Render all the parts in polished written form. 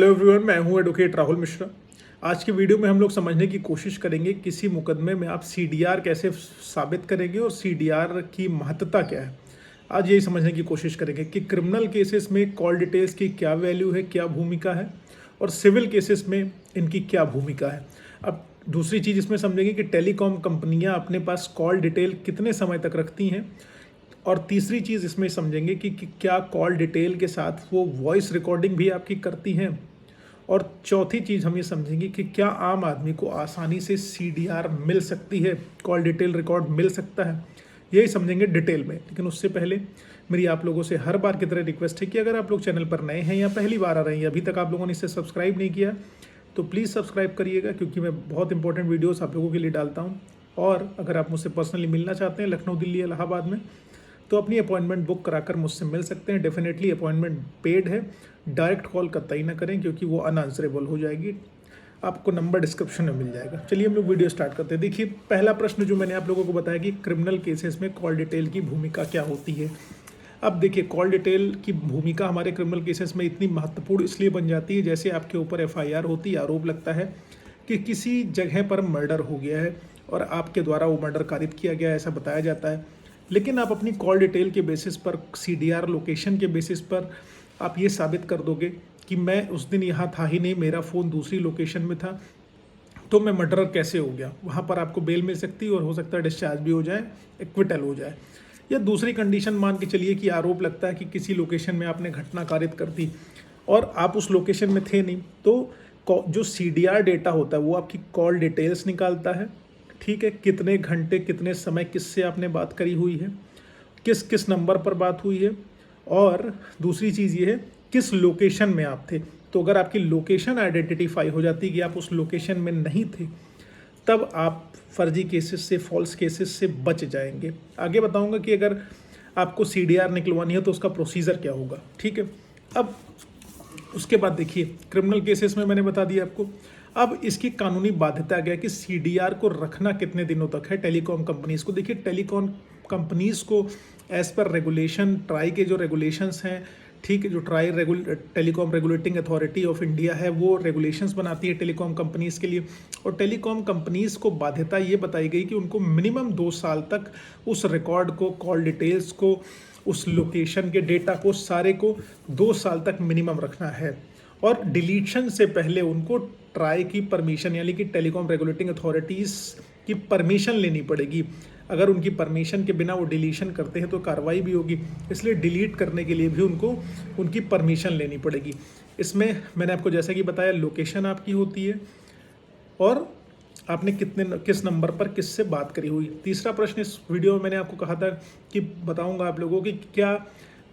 Hello everyone, मैं हूं advocate Rahul Mishra. आज की वीडियो में हम लोग समझने की कोशिश करेंगे किसी मुकदमे में आप सीडीआर कैसे साबित करेंगे और सीडीआर की महत्ता क्या है। आज यही समझने की कोशिश करेंगे कि क्रिमिनल केसेस में कॉल डिटेल्स की क्या वैल्यू है, क्या भूमिका है, और सिविल केसेस में इनकी क्या भूमिका है। अब दूसरी चीज़ इसमें समझेंगे कि टेलीकॉम कंपनियां अपने पास कॉल डिटेल कितने समय तक रखती हैं, और तीसरी चीज़ इसमें समझेंगे कि क्या कॉल डिटेल के साथ वो वॉइस रिकॉर्डिंग भी आपकी करती हैं। और चौथी चीज़ हम ये समझेंगे कि क्या आम आदमी को आसानी से सीडीआर मिल सकती है, कॉल डिटेल रिकॉर्ड मिल सकता है। यही समझेंगे डिटेल में। लेकिन उससे पहले मेरी आप लोगों से हर बार की तरह रिक्वेस्ट है कि अगर आप लोग चैनल पर नए हैं या पहली बार आ रहे हैं, अभी तक आप लोगों ने इसे सब्सक्राइब नहीं किया, तो प्लीज़ सब्सक्राइब करिएगा, क्योंकि मैं बहुत इंपॉर्टेंट वीडियोस आप लोगों के लिए डालता हूँ। और अगर आप मुझसे पर्सनली मिलना चाहते हैं लखनऊ, दिल्ली, इलाहाबाद में, तो अपनी अपॉइंटमेंट बुक कराकर मुझसे मिल सकते हैं। डेफिनेटली अपॉइंटमेंट पेड है, डायरेक्ट कॉल कतई ना करें, क्योंकि वो अनआंसरेबल हो जाएगी। आपको नंबर डिस्क्रिप्शन में मिल जाएगा। चलिए हम लोग वीडियो स्टार्ट करते हैं। देखिए, पहला प्रश्न जो मैंने आप लोगों को बताया कि क्रिमिनल केसेस में कॉल डिटेल की भूमिका क्या होती है। अब देखिए, कॉल डिटेल की भूमिका हमारे क्रिमिनल केसेस में इतनी महत्वपूर्ण इसलिए बन जाती है, जैसे आपके ऊपर एफआईआर होती है, आरोप लगता है कि किसी जगह पर मर्डर हो गया है और आपके द्वारा वो मर्डर कारित किया गया है, ऐसा बताया जाता है। लेकिन आप अपनी कॉल डिटेल के बेसिस पर, सीडीआर लोकेशन के बेसिस पर आप ये साबित कर दोगे कि मैं उस दिन यहाँ था ही नहीं, मेरा फ़ोन दूसरी लोकेशन में था, तो मैं मर्डरर कैसे हो गया। वहाँ पर आपको बेल मिल सकती है और हो सकता है डिस्चार्ज भी हो जाए, एक्विटल हो जाए। या दूसरी कंडीशन मान के चलिए कि आरोप लगता है कि किसी लोकेशन में आपने घटना कारित कर दी और आप उस लोकेशन में थे नहीं, तो जो सीडीआर डेटा होता है वो आपकी कॉल डिटेल्स निकालता है। ठीक है, कितने घंटे, कितने समय, किससे आपने बात करी हुई है, किस किस नंबर पर बात हुई है, और दूसरी चीज़ ये है किस लोकेशन में आप थे। तो अगर आपकी लोकेशन आइडेंटिफाई हो जाती है कि आप उस लोकेशन में नहीं थे, तब आप फर्जी केसेस से, फॉल्स केसेस से बच जाएंगे। आगे बताऊंगा कि अगर आपको सीडीआर निकलवानी है तो उसका प्रोसीजर क्या होगा। ठीक है, अब उसके बाद देखिए, क्रिमिनल केसेस में मैंने बता दिया आपको। अब इसकी कानूनी बाध्यता क्या है कि सीडीआर को रखना कितने दिनों तक है टेलीकॉम कंपनीज को। देखिए, टेलीकॉम कंपनीज को एज पर रेगुलेशन, ट्राई के जो रेगुलेशंस हैं, ठीक है, जो telecom regulating authority of India है, वो रेगुलेशंस बनाती है टेलीकॉम कंपनीज के लिए। और टेलीकॉम कंपनीज को बाध्यता ये बताई गई कि उनको मिनिमम 2 साल तक उस रिकॉर्ड को, कॉल डिटेल्स को, उस लोकेशन के डेटा को, सारे को 2 साल तक मिनिमम रखना है। और डिलीशन से पहले उनको ट्राई की परमिशन, यानी कि टेलीकॉम रेगुलेटिंग अथॉरिटीज़ की परमिशन लेनी पड़ेगी। अगर उनकी परमिशन के बिना वो डिलीशन करते हैं तो कार्रवाई भी होगी, इसलिए डिलीट करने के लिए भी उनको उनकी परमिशन लेनी पड़ेगी। इसमें मैंने आपको जैसा कि बताया, लोकेशन आपकी होती है और आपने किस नंबर पर किससे बात करी हुई। तीसरा प्रश्न इस वीडियो में मैंने आपको कहा था कि बताऊंगा आप लोगों की क्या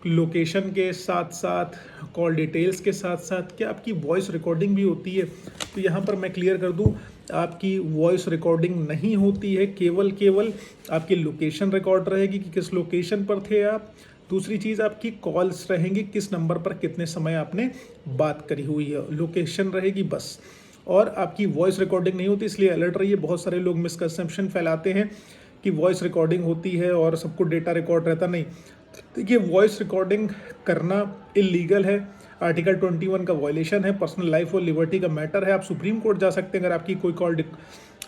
लोकेशन के साथ साथ, कॉल डिटेल्स के साथ साथ क्या आपकी वॉइस रिकॉर्डिंग भी होती है। तो यहाँ पर मैं क्लियर कर दूँ, आपकी वॉइस रिकॉर्डिंग नहीं होती है, केवल आपकी लोकेशन रिकॉर्ड रहेगी कि किस लोकेशन पर थे आप। दूसरी चीज़, आपकी कॉल्स रहेंगी, किस नंबर पर कितने समय आपने बात करी हुई है, लोकेशन रहेगी बस। और आपकी वॉइस रिकॉर्डिंग नहीं होती, इसलिए अलर्ट रहिए। बहुत सारे लोग मिसकंसेप्शन फैलाते हैं कि वॉइस रिकॉर्डिंग होती है और सबको डेटा रिकॉर्ड रहता, नहीं। देखिए, वॉइस रिकॉर्डिंग करना इलीगल है, आर्टिकल 21 का वायलेशन है, पर्सनल लाइफ और लिबर्टी का मैटर है। आप सुप्रीम कोर्ट जा सकते हैं अगर आपकी कोई कॉल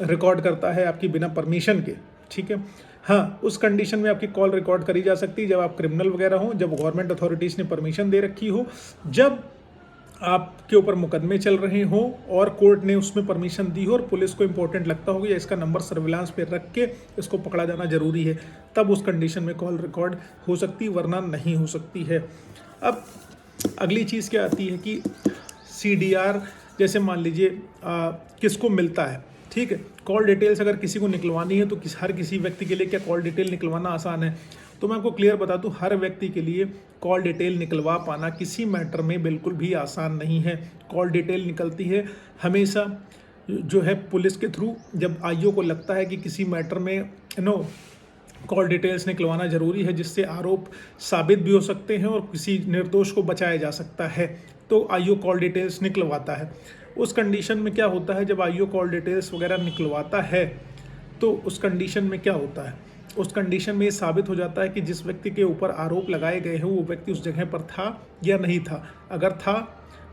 रिकॉर्ड करता है आपकी बिना परमिशन के। ठीक है, हाँ, उस कंडीशन में आपकी कॉल रिकॉर्ड करी जा सकती है जब आप क्रिमिनल वगैरह हो, जब गवर्नमेंट अथॉरिटीज़ ने परमिशन दे रखी हो, जब आपके ऊपर मुकदमे चल रहे हों और कोर्ट ने उसमें परमिशन दी हो और पुलिस को इंपॉर्टेंट लगता होगा या इसका नंबर सर्विलांस पे रख के इसको पकड़ा जाना जरूरी है, तब उस कंडीशन में कॉल रिकॉर्ड हो सकती है, वरना नहीं हो सकती है। अब अगली चीज़ क्या आती है कि सीडीआर, जैसे मान लीजिए किसको मिलता है। ठीक है, कॉल डिटेल्स अगर किसी को निकलवानी है तो हर किसी व्यक्ति के लिए क्या कॉल डिटेल निकलवाना आसान है। तो मैं आपको क्लियर बता दूं, हर व्यक्ति के लिए कॉल डिटेल निकलवा पाना किसी मैटर में बिल्कुल भी आसान नहीं है। कॉल डिटेल निकलती है हमेशा जो है पुलिस के थ्रू, जब आईओ को लगता है कि किसी मैटर में कॉल डिटेल्स निकलवाना जरूरी है, जिससे आरोप साबित भी हो सकते हैं और किसी निर्दोष को बचाया जा सकता है, तो आईओ कॉल डिटेल्स निकलवाता है। उस कंडीशन में क्या होता है, जब आईओ कॉल डिटेल्स वगैरह निकलवाता है तो उस कंडीशन में क्या होता है, उस कंडीशन में ये साबित हो जाता है कि जिस व्यक्ति के ऊपर आरोप लगाए गए हैं वो व्यक्ति उस जगह पर था या नहीं था। अगर था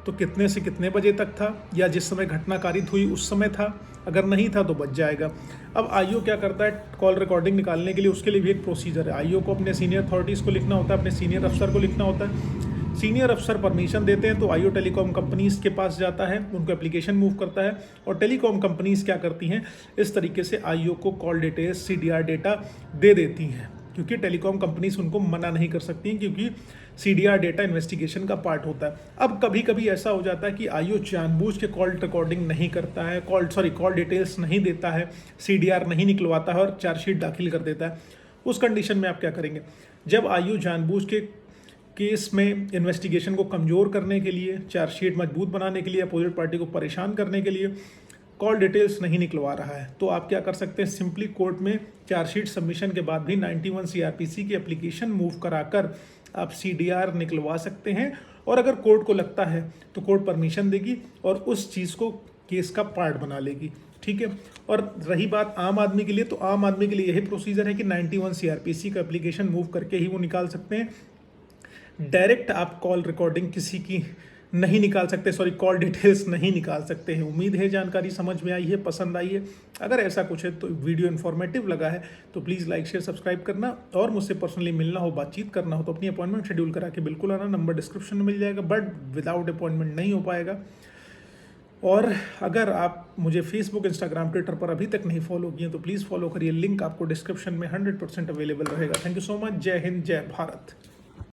तो कितने से कितने बजे तक था, या जिस समय घटना कारित हुई उस समय था, अगर नहीं था तो बच जाएगा। अब आईओ क्या करता है, कॉल रिकॉर्डिंग निकालने के लिए उसके लिए भी एक प्रोसीजर है। आईओ को अपने सीनियर अथॉरिटीज़ को लिखना होता है, अपने सीनियर अफसर को लिखना होता है। सीनियर अफसर परमिशन देते हैं तो आईओ टेलीकॉम कंपनीज़ के पास जाता है, उनको एप्लीकेशन मूव करता है, और टेलीकॉम कंपनीज़ क्या करती हैं, इस तरीके से आईओ को कॉल डिटेल्स, सीडीआर डेटा दे देती हैं, क्योंकि टेलीकॉम कंपनीज उनको मना नहीं कर सकती हैं, क्योंकि सीडीआर डेटा इन्वेस्टिगेशन का पार्ट होता है। अब कभी कभी ऐसा हो जाता है कि आईओ जानबूझ के कॉल रिकॉर्डिंग नहीं करता है, कॉल डिटेल्स नहीं देता है, सीडीआर नहीं निकलवाता है और चार्जशीट दाखिल कर देता है। उस कंडीशन में आप क्या करेंगे, जब आईओ जानबूझ के केस में इन्वेस्टिगेशन को कमज़ोर करने के लिए, चार्जशीट मजबूत बनाने के लिए, अपोजिट पार्टी को परेशान करने के लिए कॉल डिटेल्स नहीं निकलवा रहा है, तो आप क्या कर सकते हैं, सिंपली कोर्ट में चार्जशीट सबमिशन के बाद भी 91 सीआरपीसी की एप्लीकेशन मूव कराकर आप सीडीआर निकलवा सकते हैं। और अगर कोर्ट को लगता है तो कोर्ट परमिशन देगी और उस चीज़ को केस का पार्ट बना लेगी, ठीक है। और रही बात आम आदमी के लिए, तो आम आदमी के लिए यही प्रोसीजर है कि 91 सीआरपीसी का एप्लीकेशन मूव करके ही वो निकाल सकते हैं। डायरेक्ट आप कॉल रिकॉर्डिंग किसी की नहीं निकाल सकते, कॉल डिटेल्स नहीं निकाल सकते हैं। उम्मीद है जानकारी समझ में आई है, पसंद आई है। अगर ऐसा कुछ है तो वीडियो इन्फॉर्मेटिव लगा है तो प्लीज़ लाइक शेयर सब्सक्राइब करना, और मुझसे पर्सनली मिलना हो, बातचीत करना हो तो अपनी अपॉइंटमेंट शेड्यूल करा के बिल्कुल आना। नंबर डिस्क्रिप्शन में मिल जाएगा, बट विदाउट अपॉइंटमेंट नहीं हो पाएगा। और अगर आप मुझे फेसबुक, इंस्टाग्राम, ट्विटर पर अभी तक नहीं फॉलो किए तो प्लीज़ फॉलो करिए, लिंक आपको डिस्क्रिप्शन में 100% अवेलेबल रहेगा। Thank you so much. जय हिंद, जय भारत।